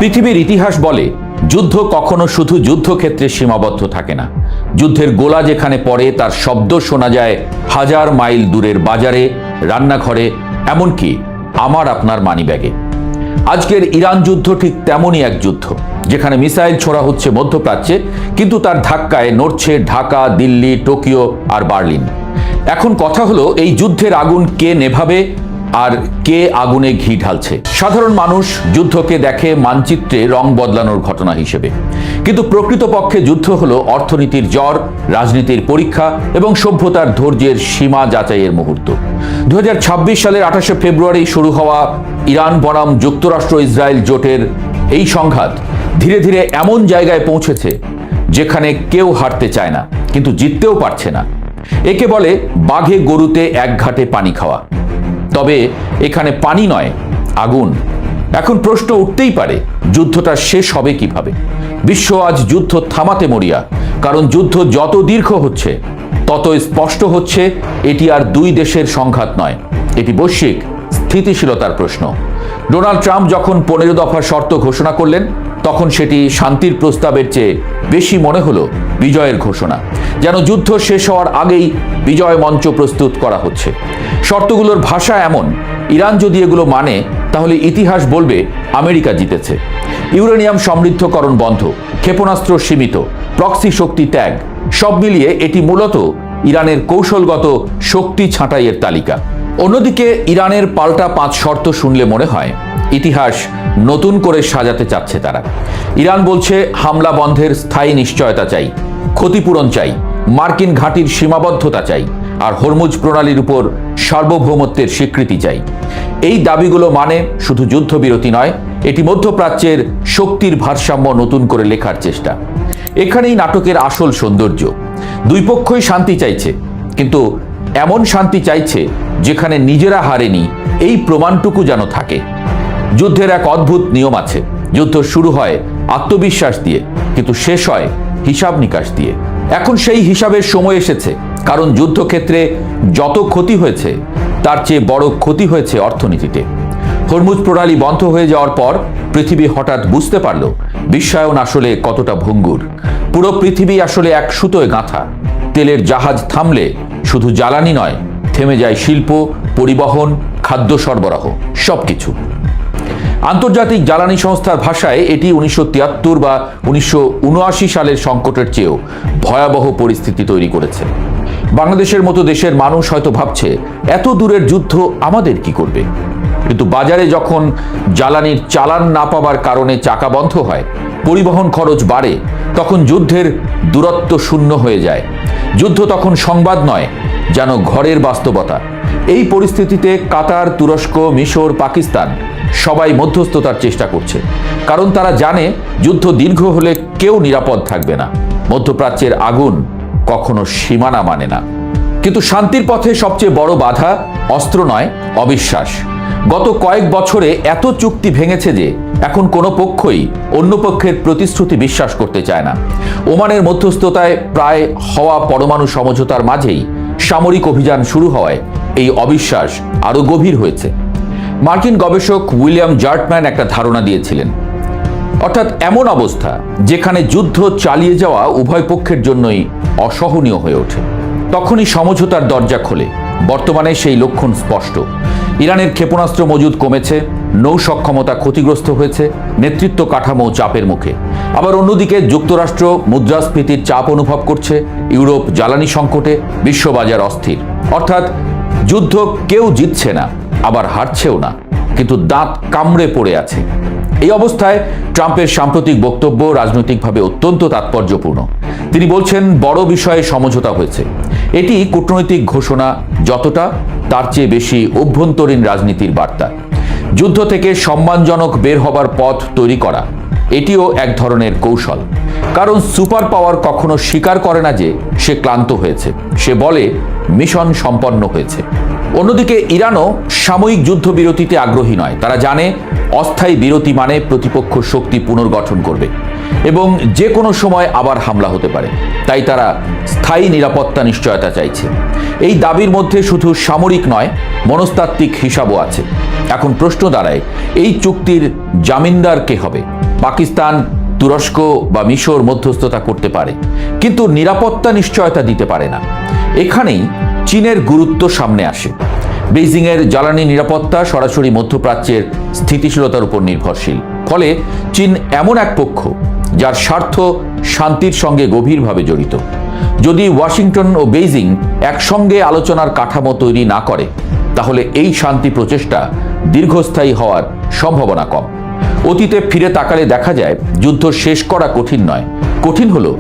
পৃথিবীর ইতিহাস বলে যুদ্ধ কখনো শুধু যুদ্ধক্ষেত্রে সীমাবদ্ধ থাকে না। যুদ্ধের গোলা যেখানে পড়ে তার শব্দ শোনা যায় হাজার মাইল দূরের বাজারে, রান্নাঘরে, এমনকি আমার আপনার মানিব্যাগে। আজকের ইরান যুদ্ধ ঠিক তেমনই এক যুদ্ধ, যেখানে মিসাইল ছোড়া হচ্ছে মধ্যপ্রাচ্যে, কিন্তু তার ধাক্কায় নড়ছে ঢাকা, দিল্লি, টোকিও আর বার্লিন। এখন কথা হলো, এই যুদ্ধের আগুন কে নেভাবে আর কে আগুনে ঘি ঢালছে? সাধারণ মানুষ যুদ্ধকে দেখে মানচিত্রে রং বদলানোর ঘটনা হিসেবে, কিন্তু প্রকৃতপক্ষে যুদ্ধ হলো অর্থনীতির জ্বর, রাজনীতির পরীক্ষা এবং সভ্যতার ধৈর্যের সীমা যাচাইয়ের মুহূর্ত। 2026 সালের 28শে ফেব্রুয়ারি শুরু হওয়া ইরান বনাম যুক্তরাষ্ট্র ইসরায়েল জোটের এই সংঘাত ধীরে ধীরে এমন জায়গায় পৌঁছেছে যেখানে কেউ হারতে চায় না, কিন্তু জিততেও পারছে না। একে বলে বাঘে গরুতে এক ঘাটে পানি খাওয়া। তবে এখানে পানি নয়, আগুন। এখন প্রশ্ন উঠতেই পারে, যুদ্ধটা শেষ হবে কিভাবে? বিশ্ব আজ যুদ্ধ থামাতে মরিয়া, কারণ যুদ্ধ যত দীর্ঘ হচ্ছে তত স্পষ্ট হচ্ছে এটি আর দুই দেশের সংঘাত নয়, এটি বৈশ্বিক স্থিতিশীলতার প্রশ্ন। ডোনাল্ড ট্রাম্প যখন 15 দফা শর্ত ঘোষণা করলেন, তখন সেটি শান্তির প্রস্তাবের চেয়ে বেশি মনে হলো বিজয়ের ঘোষণা। যেন যুদ্ধ শেষ হওয়ার আগেই বিজয় মঞ্চ প্রস্তুত করা হচ্ছে। শর্তগুলোর ভাষা এমন, ইরান যদি এগুলো মানে তাহলে ইতিহাস বলবে আমেরিকা জিতেছে। ইউরেনিয়াম সমৃদ্ধকরণ বন্ধ, ক্ষেপণাস্ত্র সীমিত, প্রক্সি শক্তি ত্যাগ, সব মিলিয়ে এটি মূলত ইরানের কৌশলগত শক্তি ছাঁটাইয়ের তালিকা। অন্যদিকে ইরানের পাল্টা 5 শর্ত শুনলে মনে হয় ইতিহাস নতুন করে সাজাতে চাচ্ছে তারা। ইরান বলছে হামলা বন্ধের স্থায়ী নিশ্চয়তা চাই, ক্ষতিপূরণ চাই, মার্কিন ঘাঁটির সীমাবদ্ধতা চাই, আর হরমুজ প্রণালীর উপর সার্বভৌমত্বের স্বীকৃতি চাই। এই দাবিগুলো মানে শুধু যুদ্ধবিরতি নয়, এটি মধ্যপ্রাচ্যের শক্তির ভারসাম্য নতুন করে লেখার চেষ্টা। এখানেই নাটকের আসল সৌন্দর্য। দুই পক্ষই শান্তি চাইছে, কিন্তু এমন শান্তি চাইছে যেখানে নিজেরা হারেনি এই প্রমাণটুকু যেন থাকে। যুদ্ধের এক অদ্ভুত নিয়ম আছে, যুদ্ধ শুরু হয় আত্মবিশ্বাস দিয়ে, কিন্তু শেষ হয় হিসাব নিকাশ দিয়ে। এখন সেই হিসাবের সময় এসেছে, কারণ যুদ্ধক্ষেত্রে যত ক্ষতি হয়েছে তার চেয়ে বড় ক্ষতি হয়েছে অর্থনীতিতে। হরমুজ প্রণালী বন্ধ হয়ে যাওয়ার পর পৃথিবী হঠাৎ বুঝতে পারল বিশ্বায়ন আসলে কতটা ভঙ্গুর। পুরো পৃথিবী আসলে এক সুতোয় গাঁথা। তেলের জাহাজ থামলে শুধু জ্বালানি নয়, থেমে যায় শিল্প, পরিবহন, খাদ্য সরবরাহ, সবকিছু। আন্তর্জাতিক জ্বালানি সংস্থার ভাষায় এটি 1973 বা 1979 সালের সংকটের চেয়েও ভয়াবহ পরিস্থিতি তৈরি করেছে। বাংলাদেশের মতো দেশের মানুষ হয়তো ভাবছে, এত দূরের যুদ্ধ আমাদের কি করবে? কিন্তু বাজারে যখন জ্বালানির চালান না পাওয়ার কারণে চাকা বন্ধ হয়, পরিবহন খরচ বাড়ে, তখন যুদ্ধের দূরত্ব শূন্য হয়ে যায়। যুদ্ধ তখন সংবাদ নয়, যেন ঘরের বাস্তবতা। এই পরিস্থিতিতে কাতার, তুরস্ক, মিশর, পাকিস্তান সবাই মধ্যস্থতার চেষ্টা করছে, কারণ তারা জানে যুদ্ধ দীর্ঘ হলে কেউ নিরাপদ থাকবে না। মধ্যপ্রাচ্যের আগুন কখনো সীমানা মানে না। কিন্তু শান্তির পথে সবচেয়ে বড় বাধা অস্ত্র নয়, অবিশ্বাস। গত কয়েক বছরে এত চুক্তি ভেঙেছে যে এখন কোনো পক্ষই অন্য পক্ষের প্রতিশ্রুতি বিশ্বাস করতে চায় না। ওমানের মধ্যস্থতায় প্রায় হওয়া পরমাণু সমঝোতার মাঝেই সামরিক অভিযান শুরু হওয়ায় এই অবিশ্বাস আরো গভীর হয়েছে। মার্কিন গবেষক উইলিয়াম জার্টম্যান একটা ধারণা দিয়েছিলেন, অর্থাৎ এমন অবস্থা যেখানে যুদ্ধ চালিয়ে যাওয়া উভয় পক্ষের জন্যই অসহনীয় হয়ে ওঠে। তখনই সমঝোতার দরজা খোলে। বর্তমানে সেই লক্ষণ স্পষ্ট। ইরানের ক্ষেপণাস্ত্র মজুদ কমেছে, নৌ সক্ষমতা ক্ষতিগ্রস্ত হয়েছে, নেতৃত্ব কাঠামো চাপের মুখে। আবার অন্যদিকে যুক্তরাষ্ট্র মুদ্রাস্ফীতির চাপ অনুভব করছে, ইউরোপ জ্বালানি সংকটে, বিশ্ববাজার অস্থির। অর্থাৎ যুদ্ধ কেউ জিতছে না, আবার হারছেও না, কিন্তু দাঁত কামড়ে পড়ে আছে। এই অবস্থায় ট্রাম্পের সাম্প্রতিক বক্তব্য রাজনৈতিকভাবে অত্যন্ত তাৎপর্যপূর্ণ। তিনি বলছেন বড় বিষয়ে সমঝোতা হয়েছে। এটি কূটনৈতিক ঘোষণা যতটা, তার চেয়ে বেশি অভ্যন্তরীণ রাজনীতির বার্তা। যুদ্ধ থেকে সম্মানজনক বের হবার পথ তৈরি করা, এটিও এক ধরনের কৌশল। কারণ সুপার পাওয়ার কখনো স্বীকার করে না যে সে ক্লান্ত হয়েছে, সে বলে মিশন সম্পন্ন হয়েছে। অন্যদিকে ইরানও সাময়িক যুদ্ধবিরতিতে আগ্রহী নয়। তারা জানে অস্থায়ী বিরতি মানে প্রতিপক্ষ শক্তি পুনর্গঠন করবে এবং যে কোনো সময় আবার হামলা হতে পারে। তাই তারা স্থায়ী নিরাপত্তা নিশ্চয়তা চাইছে। এই দাবির মধ্যে শুধু সামরিক নয়, মনস্তাত্ত্বিক হিসাবও আছে। এখন প্রশ্ন দাঁড়ায়, এই চুক্তির জামিনদার কে হবে? পাকিস্তান, তুরস্ক বা মিশর মধ্যস্থতা করতে পারে, কিন্তু নিরাপত্তা নিশ্চয়তা দিতে পারে না। এখানেই চীনের গুরুত্ব সামনে আসে। বেইজিংয়ের জ্বালানি নিরাপত্তা সরাসরি মধ্যপ্রাচ্যের স্থিতিশীলতার উপর নির্ভরশীল। ফলে চীন এমন এক পক্ষ যার স্বার্থ শান্তির সঙ্গে গভীরভাবে জড়িত। যদি ওয়াশিংটন ও বেইজিং একসঙ্গে আলোচনার কাঠামো তৈরি না করে, তাহলে এই শান্তি প্রচেষ্টা দীর্ঘস্থায়ী হওয়ার সম্ভাবনা কম। অতীতে ফিরে তাকালে দেখা যায় যুদ্ধ শেষ করা কঠিন নয়, কঠিন হলো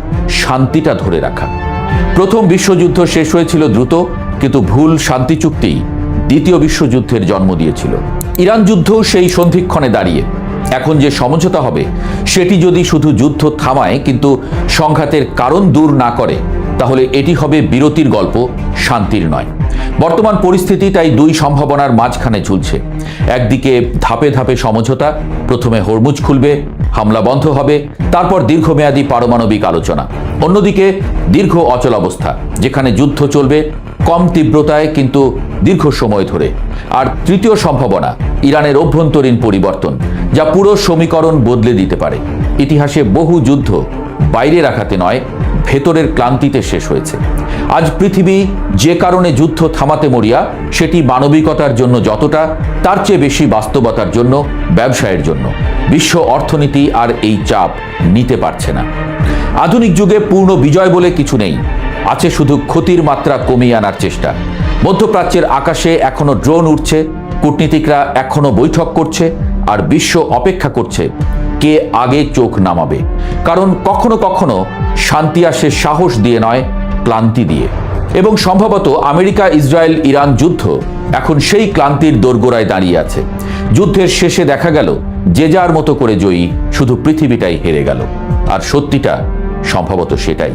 শান্তিটা ধরে রাখা। প্রথম বিশ্বযুদ্ধ শেষ হয়েছিল দ্রুত, কিন্তু ভুল শান্তি চুক্তি দ্বিতীয় বিশ্বযুদ্ধের জন্ম দিয়েছিল। ইরান যুদ্ধ সেই সন্ধিক্ষণে দাঁড়িয়ে। এখন যে সমঝোতা হবে সেটি যদি শুধু যুদ্ধ থামায় কিন্তু সংঘাতের কারণ দূর না করে, তাহলে এটি হবে বিরতির গল্প, শান্তির নয়। বর্তমান পরিস্থিতি তাই দুই সম্ভাবনার মাঝখানে ঝুলছে। একদিকে ধাপে ধাপে সমঝোতা, প্রথমে হরমুজ খুলবে, হামলা বন্ধ হবে, তারপর দীর্ঘমেয়াদী পারমাণবিক আলোচনা। অন্যদিকে দীর্ঘ অচলাবস্থা, যেখানে যুদ্ধ চলবে কম তীব্রতায় কিন্তু দীর্ঘ সময় ধরে। আর তৃতীয় সম্ভাবনা ইরানের অভ্যন্তরীণ পরিবর্তন, যা পুরো সমীকরণ বদলে দিতে পারে। ইতিহাসে বহু যুদ্ধ বাইরের আঘাতে নয়, ভেতরের ক্লান্তিতে শেষ হয়েছে। আজ পৃথিবী যে কারণে যুদ্ধ থামাতে মরিয়া, সেটি মানবিকতার জন্য যতটা, তার চেয়ে বেশি বাস্তবতার জন্য, ব্যবসায়ের জন্য। বিশ্ব অর্থনীতি আর এই চাপ নিতে পারছে না। আধুনিক যুগে পূর্ণ বিজয় বলে কিছু নেই, আছে শুধু ক্ষতির মাত্রা কমিয়ে আনার চেষ্টা। মধ্যপ্রাচ্যের আকাশে এখনো ড্রোন উঠছে, কূটনীতিকরা এখনো বৈঠক করছে, আর বিশ্ব অপেক্ষা করছে কে আগে চোখ নামাবে। কারণ কখনো কখনো শান্তি আসে সাহস দিয়ে নয়, ক্লান্তি দিয়ে। এবং সম্ভবত আমেরিকা, ইসরায়েল, ইরান যুদ্ধ এখন সেই ক্লান্তির দোরগোড়ায় দাঁড়িয়ে আছে। যুদ্ধের শেষে দেখা গেল যে যার মতো করে জয়ী, শুধু পৃথিবীটাই হেরে গেল। আর সত্যিটা সম্ভবত সেটাই।